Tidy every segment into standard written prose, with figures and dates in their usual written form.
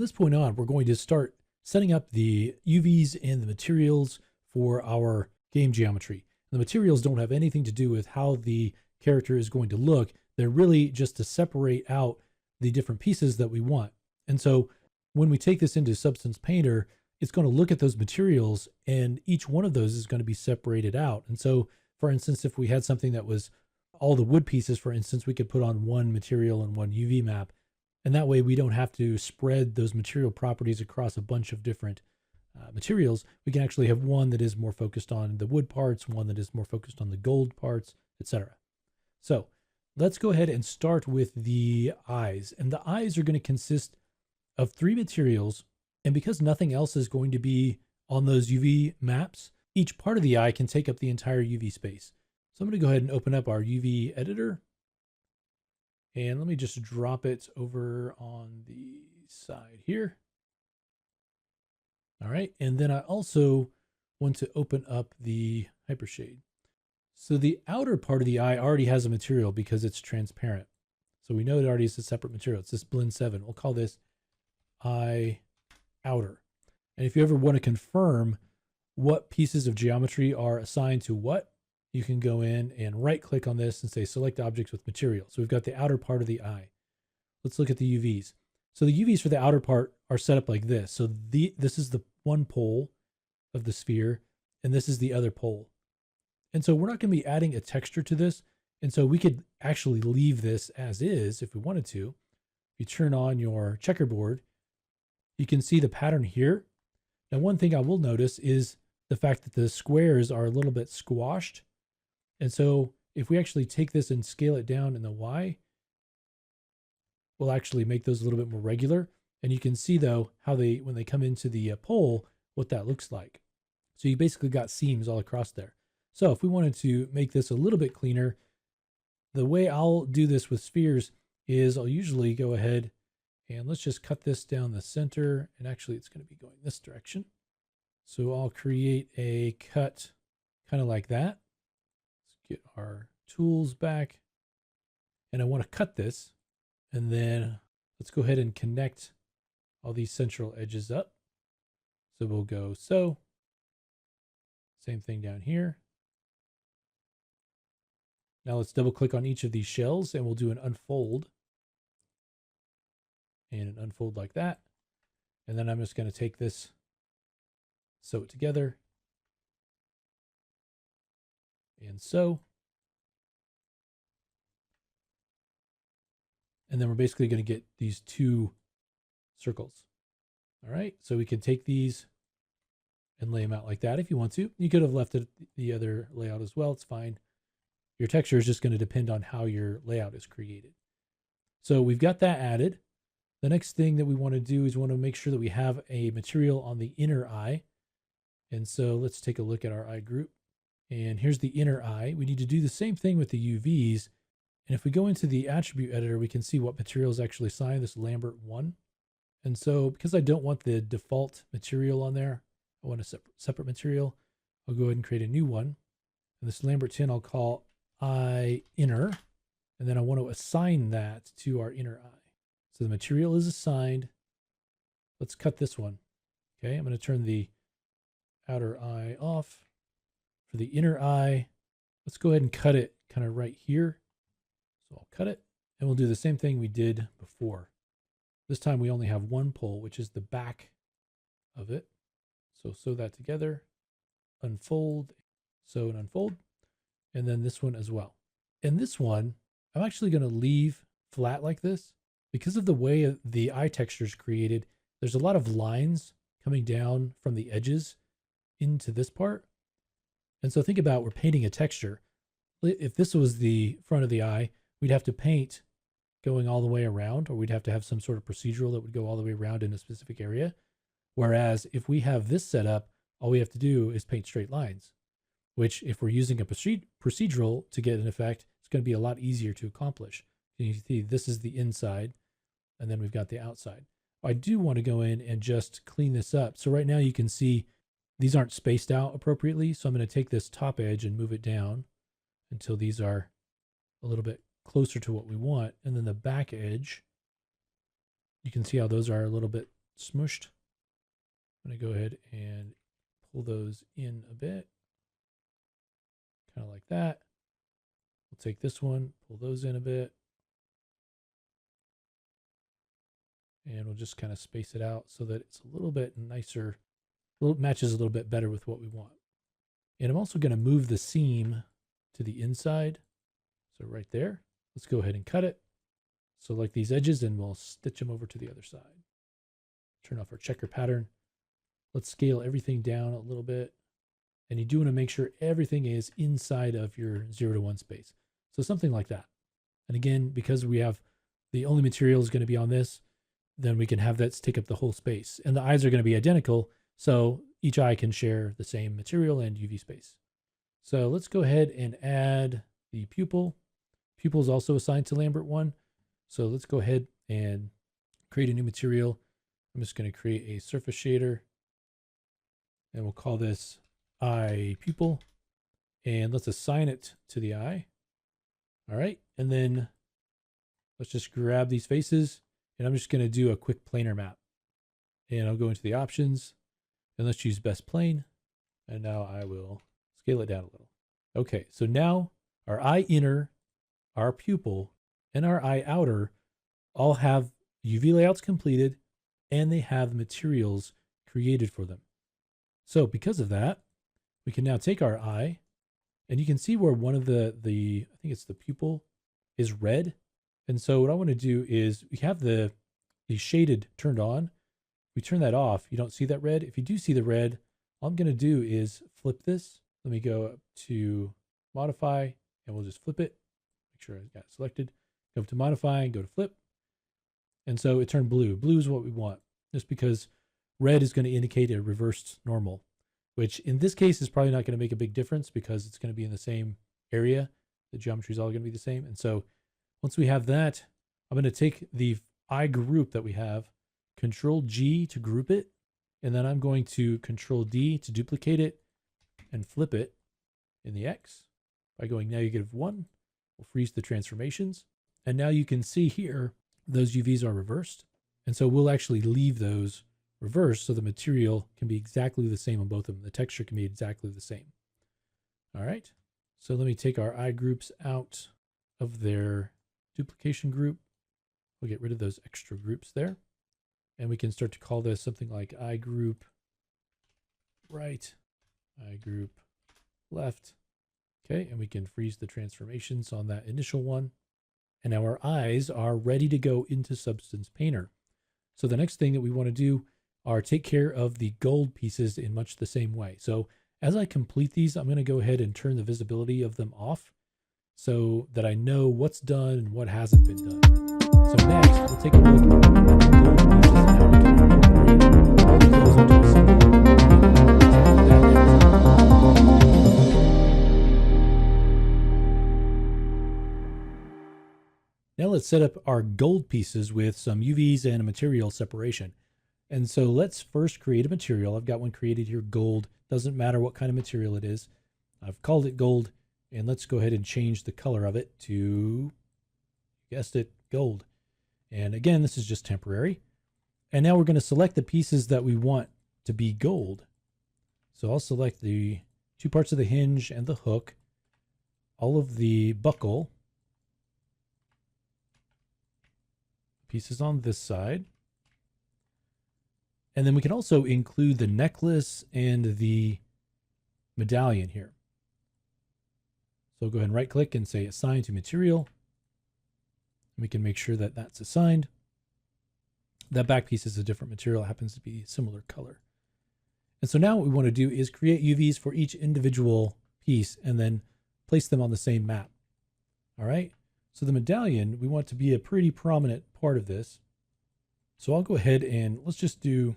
this point on, we're going to start setting up the UVs and the materials for our game geometry. The materials don't have anything to do with how the character is going to look. They're really just to separate out the different pieces that we want. And so when we take this into Substance Painter, it's going to look at those materials, and each one of those is going to be separated out. And so, for instance, if we had something that was all the wood pieces, for instance, we could put on one material and one UV map. And that way we don't have to spread those material properties across a bunch of different materials. We can actually have one that is more focused on the wood parts, one that is more focused on the gold parts, etc. So let's go ahead and start with the eyes. And the eyes are going to consist of 3 materials. And because nothing else is going to be on those UV maps, each part of the eye can take up the entire UV space. So I'm going to go ahead and open up our UV editor. And let me just drop it over on the side here. All right, and then I also want to open up the hypershade. So the outer part of the eye already has a material because it's transparent. So we know it already is a separate material. It's this blend 7. We'll call this eye outer. And if you ever want to confirm what pieces of geometry are assigned to what, you can go in and right click on this and say select objects with material. So we've got the outer part of the eye. Let's look at the UVs. So the UVs for the outer part are set up like this. So this is the one pole of the sphere, and this is the other pole. And so we're not going to be adding a texture to this. And so we could actually leave this as is if we wanted to. If you turn on your checkerboard, you can see the pattern here. Now, one thing I will notice is the fact that the squares are a little bit squashed. And so if we actually take this and scale it down in the Y, we'll actually make those a little bit more regular. And you can see though, how when they come into the pole, what that looks like. So you basically got seams all across there. So if we wanted to make this a little bit cleaner, the way I'll do this with spheres is I'll usually go ahead and let's just cut this down the center. And actually it's going to be going this direction. So I'll create a cut kind of like that. Get our tools back, and I want to cut this, and then let's go ahead and connect all these central edges up. So we'll go so, same thing down here. Now let's double click on each of these shells and we'll do an unfold, and an unfold like that. And then I'm just going to take this, sew it together, and so. And then we're basically going to get these 2 circles. All right, so we can take these and lay them out like that if you want to. You could have left it the other layout as well. It's fine. Your texture is just going to depend on how your layout is created. So we've got that added. The next thing that we want to do is we want to make sure that we have a material on the inner eye. And so let's take a look at our eye group. And here's the inner eye. We need to do the same thing with the UVs. And if we go into the attribute editor, we can see what material is actually assigned, this Lambert 1. And so because I don't want the default material on there, I want a separate material, I'll go ahead and create a new one. And this Lambert 10 I'll call eye inner. And then I want to assign that to our inner eye. So the material is assigned. Let's cut this one. Okay, I'm going to turn the outer eye off. For the inner eye, let's go ahead and cut it kind of right here. So I'll cut it, and we'll do the same thing we did before. This time we only have one pole, which is the back of it. So sew that together, unfold, sew and unfold, and then this one as well. And this one, I'm actually going to leave flat like this. Because of the way the eye texture is created, there's a lot of lines coming down from the edges into this part. And so think about, we're painting a texture. If this was the front of the eye, we'd have to paint going all the way around, or we'd have to have some sort of procedural that would go all the way around in a specific area. Whereas if we have this set up, all we have to do is paint straight lines, which if we're using a procedural to get an effect, it's going to be a lot easier to accomplish. You see, this is the inside, and then we've got the outside. I do want to go in and just clean this up. So right now you can see these aren't spaced out appropriately. So I'm going to take this top edge and move it down until these are a little bit closer to what we want. And then the back edge, you can see how those are a little bit smushed. I'm going to go ahead and pull those in a bit, kind of like that. We'll take this one, pull those in a bit, and we'll just kind of space it out so that it's a little bit nicer, matches a little bit better with what we want. And I'm also going to move the seam to the inside. So right there, let's go ahead and cut it. Select these edges and we'll stitch them over to the other side. Turn off our checker pattern. Let's scale everything down a little bit. And you do want to make sure everything is inside of your 0 to 1 space. So something like that. And again, because we have the only material is going to be on this, then we can have that take up the whole space. And the eyes are going to be identical, so each eye can share the same material and UV space. So let's go ahead and add the pupil. Pupil is also assigned to Lambert 1. So let's go ahead and create a new material. I'm just going to create a surface shader, and we'll call this eye pupil. And let's assign it to the eye. All right, and then let's just grab these faces, and I'm just going to do a quick planar map. And I'll go into the options, and let's choose best plane. And now I will scale it down a little. Okay, so now our eye inner, our pupil, and our eye outer all have UV layouts completed, and they have materials created for them. So because of that, we can now take our eye, and you can see where one of the I think it's the pupil, is red. And so what I want to do is we have the shaded turned on. We turn that off. You don't see that red. If you do see the red, all I'm going to do is flip this. Let me go up to modify, and we'll just flip it. Make sure I got it selected. Go up to modify and go to flip. And so it turned blue. Blue is what we want, just because red is going to indicate a reversed normal, which in this case is probably not going to make a big difference because it's going to be in the same area. The geometry is all going to be the same. And so once we have that, I'm going to take the eye group that we have, Control G to group it, and then I'm going to Control D to duplicate it and flip it in the X by going -1. We'll freeze the transformations. And now you can see here, those UVs are reversed. And so we'll actually leave those reversed so the material can be exactly the same on both of them. The texture can be exactly the same. All right. So let me take our eye groups out of their duplication group. We'll get rid of those extra groups there. And we can start to call this something like eye group right, eye group left. Okay, and we can freeze the transformations on that initial one. And now our eyes are ready to go into Substance Painter. So the next thing that we want to do are take care of the gold pieces in much the same way. So as I complete these, I'm going to go ahead and turn the visibility of them off so that I know what's done and what hasn't been done. So next, we'll take a look at the gold pieces and how we can incorporate all of those into a single. Now let's set up our gold pieces with some UVs and a material separation. And so let's first create a material. I've got one created here, gold. Doesn't matter what kind of material it is. I've called it gold, and let's go ahead and change the color of it to, you guessed it, gold. And again, this is just temporary. And now we're going to select the pieces that we want to be gold. So I'll select the two parts of the hinge and the hook, all of the buckle, pieces on this side. And then we can also include the necklace and the medallion here. So go ahead and right click and say assign to material. And we can make sure that that's assigned. That back piece is a different material. It happens to be a similar color. And so now what we want to do is create UVs for each individual piece and then place them on the same map. All right. So the medallion, we want to be a pretty prominent part of this. So I'll go ahead and let's just do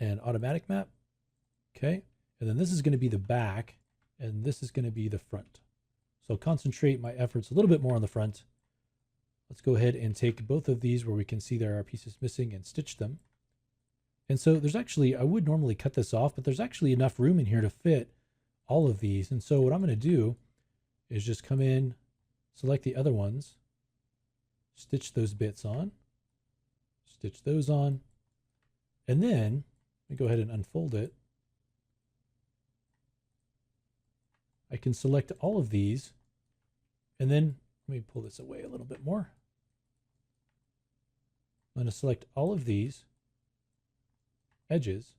an automatic map. Okay. And then this is going to be the back and this is going to be the front. So I'll concentrate my efforts a little bit more on the front. Let's go ahead and take both of these where we can see there are pieces missing and stitch them. And so there's actually, I would normally cut this off, but there's actually enough room in here to fit all of these. And so what I'm going to do is just come in, select the other ones, stitch those bits on, stitch those on, And then let me go ahead and unfold it. I can select all of these, and then let me pull this away a little bit more. I'm going to select all of these edges,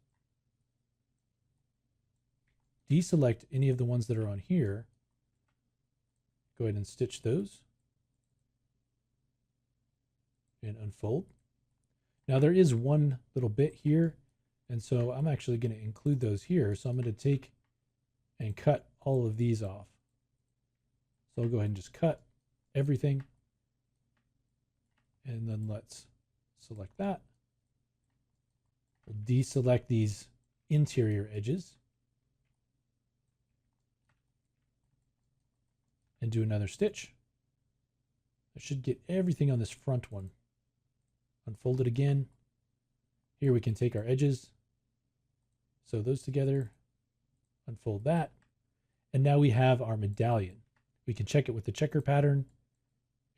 deselect any of the ones that are on here, go ahead and stitch those, and unfold. Now there is one little bit here, and so I'm actually going to include those here. So I'm going to take and cut all of these off. So I'll go ahead and just cut everything, and then let's select that. We'll deselect these interior edges and do another stitch. I should get everything on this front one. Unfold it again. Here we can take our edges, sew those together, unfold that, and now we have our medallion. We can check it with the checker pattern,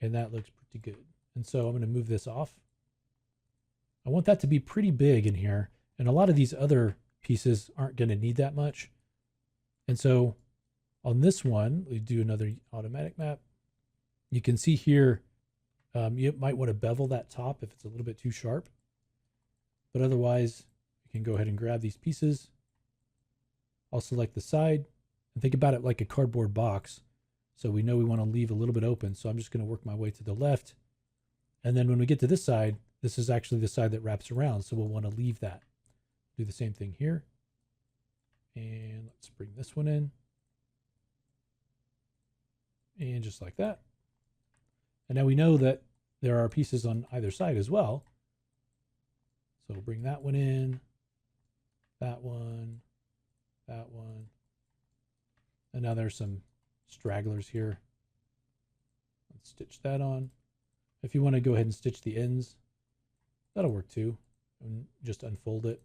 and that looks pretty good. And so I'm going to move this off. I want that to be pretty big in here, and a lot of these other pieces aren't going to need that much. And so on this one, we do another automatic map. You can see here, you might want to bevel that top if it's a little bit too sharp. But otherwise, you can go ahead and grab these pieces. I'll select the side and think about it like a cardboard box. So we know we want to leave a little bit open. So I'm just going to work my way to the left. And then when we get to this side, this is actually the side that wraps around. So we'll want to leave that. Do the same thing here. And let's bring this one in. And just like that. And now we know that there are pieces on either side as well. So we'll bring that one in, that one, that one. And now there's some stragglers here. Let's stitch that on. If you want to go ahead and stitch the ends, that'll work too. And just unfold it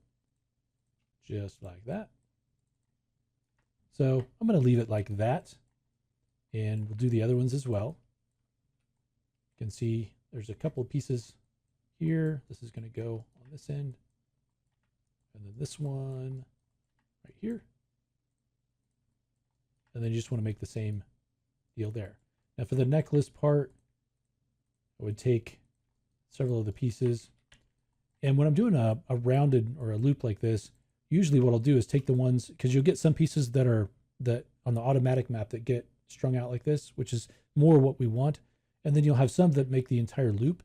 just like that. So I'm going to leave it like that. And we'll do the other ones as well. You can see there's a couple of pieces here. This is going to go on this end. And then this one right here. And then you just want to make the same deal there. Now for the necklace part, I would take several of the pieces. And when I'm doing a rounded or a loop like this, usually what I'll do is take the ones, because you'll get some pieces that are on the automatic map that get strung out like this, which is more what we want. And then you'll have some that make the entire loop.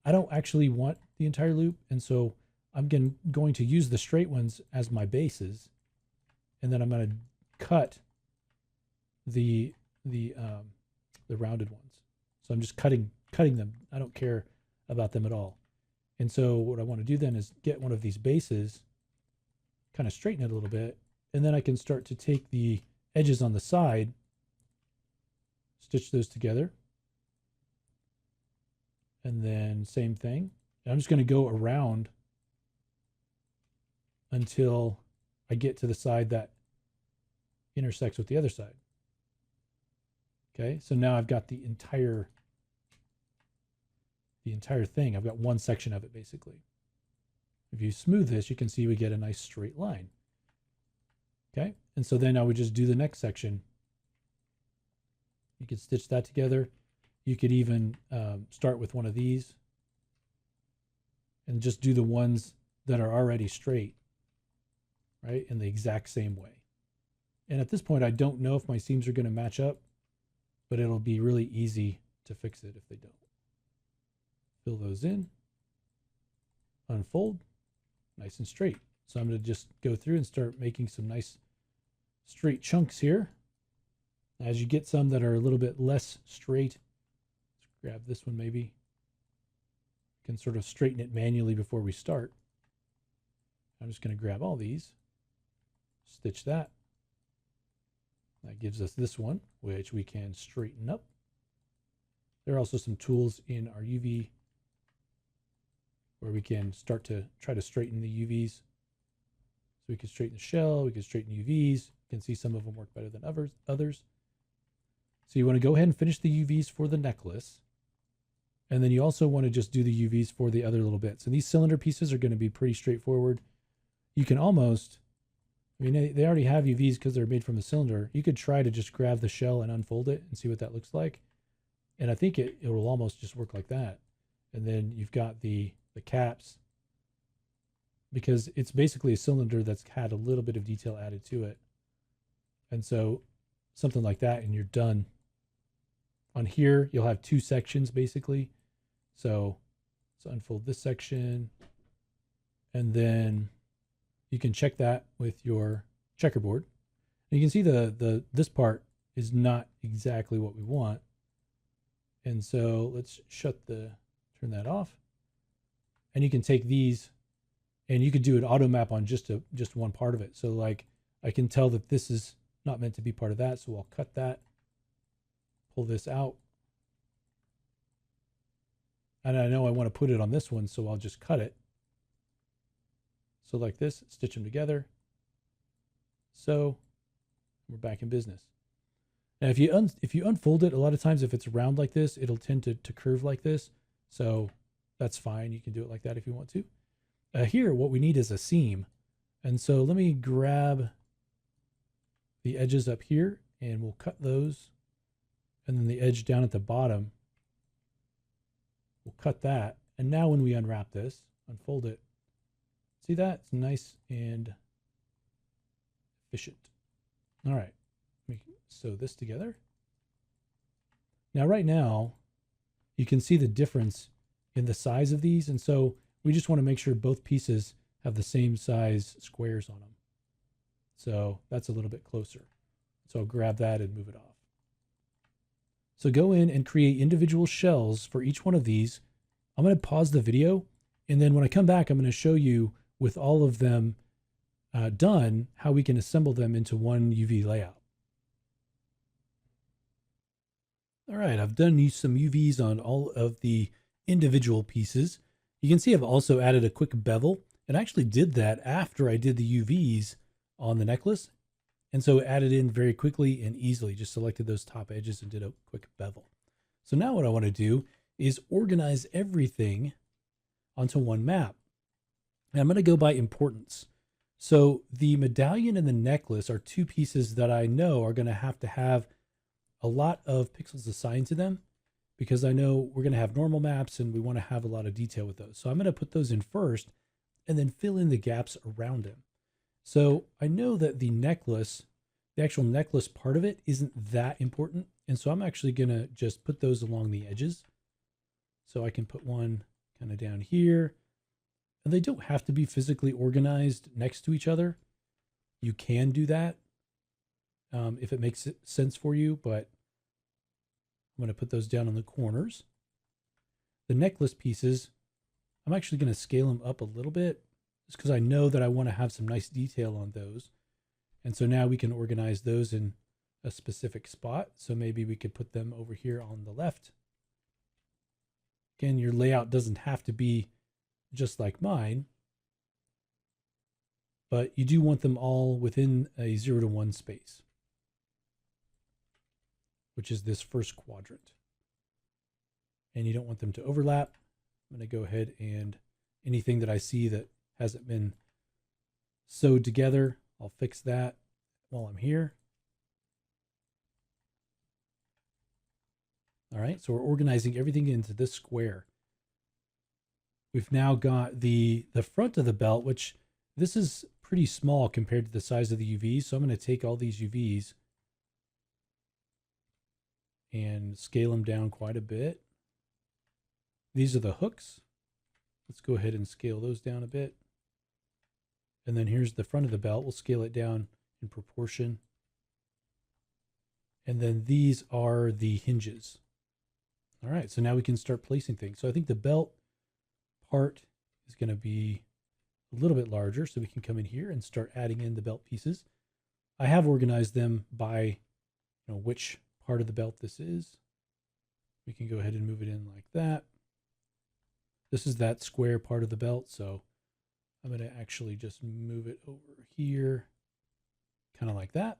I don't actually want the entire loop, and so I'm going to use the straight ones as my bases, and then I'm going to cut the rounded ones. So I'm just cutting them. I don't care about them at all. And so what I want to do then is get one of these bases, kind of straighten it a little bit, and then I can start to take the edges on the side, stitch those together. And then same thing. And I'm just going to go around until I get to the side that intersects with the other side. Okay, so now I've got the entire thing. I've got one section of it basically. If you smooth this, you can see we get a nice straight line. Okay, and so then I would just do the next section. You could stitch that together. You could even start with one of these and just do the ones that are already straight, right, in the exact same way. And at this point, I don't know if my seams are going to match up, but it'll be really easy to fix it if they don't. Fill those in, unfold, nice and straight. So I'm going to just go through and start making some nice straight chunks here. As you get some that are a little bit less straight, grab this one maybe. You can sort of straighten it manually before we start. I'm just going to grab all these, stitch that. That gives us this one, which we can straighten up. There are also some tools in our UV where we can start to try to straighten the UVs. So we can straighten the shell, we can straighten UVs. You can see some of them work better than others. So you want to go ahead and finish the UVs for the necklace. And then you also want to just do the UVs for the other little bits. And these cylinder pieces are going to be pretty straightforward. You can almost, I mean, they already have UVs because they're made from the cylinder. You could try to just grab the shell and unfold it and see what that looks like. And I think it will almost just work like that. And then you've got the caps, because it's basically a cylinder that's had a little bit of detail added to it. And so something like that, and you're done. On here, you'll have two sections basically. So let's unfold this section, and then you can check that with your checkerboard. And you can see this part is not exactly what we want. And so let's turn that off. And you can take these and you could do an auto map on just one part of it. So like I can tell that this is not meant to be part of that. So I'll cut that, pull this out. And I know I want to put it on this one, so I'll just cut it. So like this, stitch them together. So we're back in business. Now, if you unfold it, a lot of times if it's round like this, it'll tend to curve like this. So that's fine. You can do it like that if you want to. Here, what we need is a seam. And so let me grab the edges up here and we'll cut those. And then the edge down at the bottom, we'll cut that. And now when we unwrap this, unfold it, see that? It's nice and efficient. All right, let me sew this together. Now, right now, you can see the difference in the size of these. And so we just want to make sure both pieces have the same size squares on them. So that's a little bit closer. So I'll grab that and move it off. So go in and create individual shells for each one of these. I'm going to pause the video, and then when I come back, I'm going to show you with all of them done, how we can assemble them into one UV layout. All right, I've done some UVs on all of the individual pieces. You can see I've also added a quick bevel, and I actually did that after I did the UVs on the necklace. And so it added in very quickly and easily, just selected those top edges and did a quick bevel. So now what I want to do is organize everything onto one map. And I'm going to go by importance. So the medallion and the necklace are two pieces that I know are going to have a lot of pixels assigned to them, because I know we're going to have normal maps and we want to have a lot of detail with those. So I'm going to put those in first and then fill in the gaps around them. So I know that the necklace, the actual necklace part of it isn't that important. And so I'm actually going to just put those along the edges. So I can put one kind of down here, and they don't have to be physically organized next to each other. You can do that if it makes sense for you, but I'm going to put those down on the corners. The necklace pieces, I'm actually going to scale them up a little bit just because I know that I want to have some nice detail on those. And so now we can organize those in a specific spot. So maybe we could put them over here on the left. Again, your layout doesn't have to be just like mine, but you do want them all within a 0 to 1 space, which is this first quadrant. And you don't want them to overlap. I'm going to go ahead and anything that I see that hasn't been sewed together, I'll fix that while I'm here. All right, so we're organizing everything into this square. We've now got the front of the belt, which this is pretty small compared to the size of the UVs. So I'm going to take all these UVs and scale them down quite a bit. These are the hooks. Let's go ahead and scale those down a bit. And then here's the front of the belt. We'll scale it down in proportion. And then these are the hinges. All right, so now we can start placing things. So I think the belt part is going to be a little bit larger, so we can come in here and start adding in the belt pieces. I have organized them by which part of the belt this is. We can go ahead and move it in like that. This is that square part of the belt, so I'm going to actually just move it over here, kind of like that.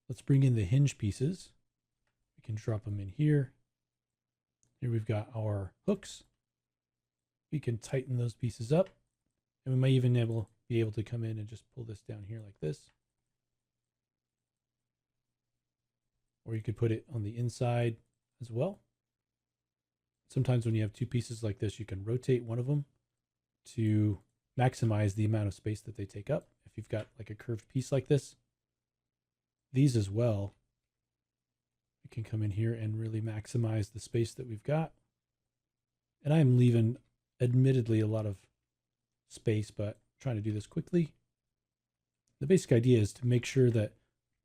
Let's bring in the hinge pieces. We can drop them in here. Here we've got our hooks. We can tighten those pieces up, and we might even be able to come in and just pull this down here like this. Or you could put it on the inside as well. Sometimes when you have two pieces like this, you can rotate one of them to maximize the amount of space that they take up. If you've got like a curved piece like this, these as well, we can come in here and really maximize the space that we've got. And I'm leaving admittedly a lot of space, but I'm trying to do this quickly. The basic idea is to make sure that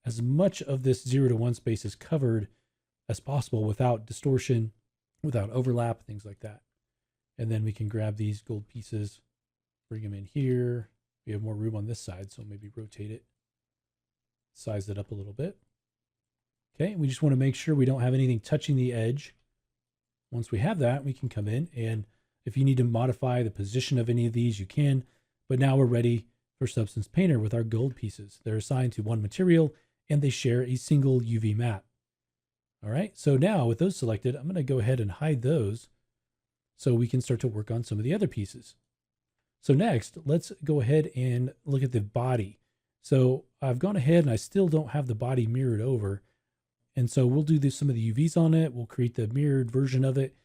as much of this 0 to 1 space is covered as possible without distortion, without overlap, things like that. And then we can grab these gold pieces, bring them in here. We have more room on this side, so maybe rotate it, size it up a little bit. Okay, we just want to make sure we don't have anything touching the edge. Once we have that, we can come in, and if you need to modify the position of any of these, you can. But now we're ready for Substance Painter with our gold pieces. They're assigned to one material, and they share a single UV map. All right, so now with those selected, I'm going to go ahead and hide those so we can start to work on some of the other pieces. So next, let's go ahead and look at the body. So I've gone ahead and I still don't have the body mirrored over. And so we'll do some of the UVs on it. We'll create the mirrored version of it.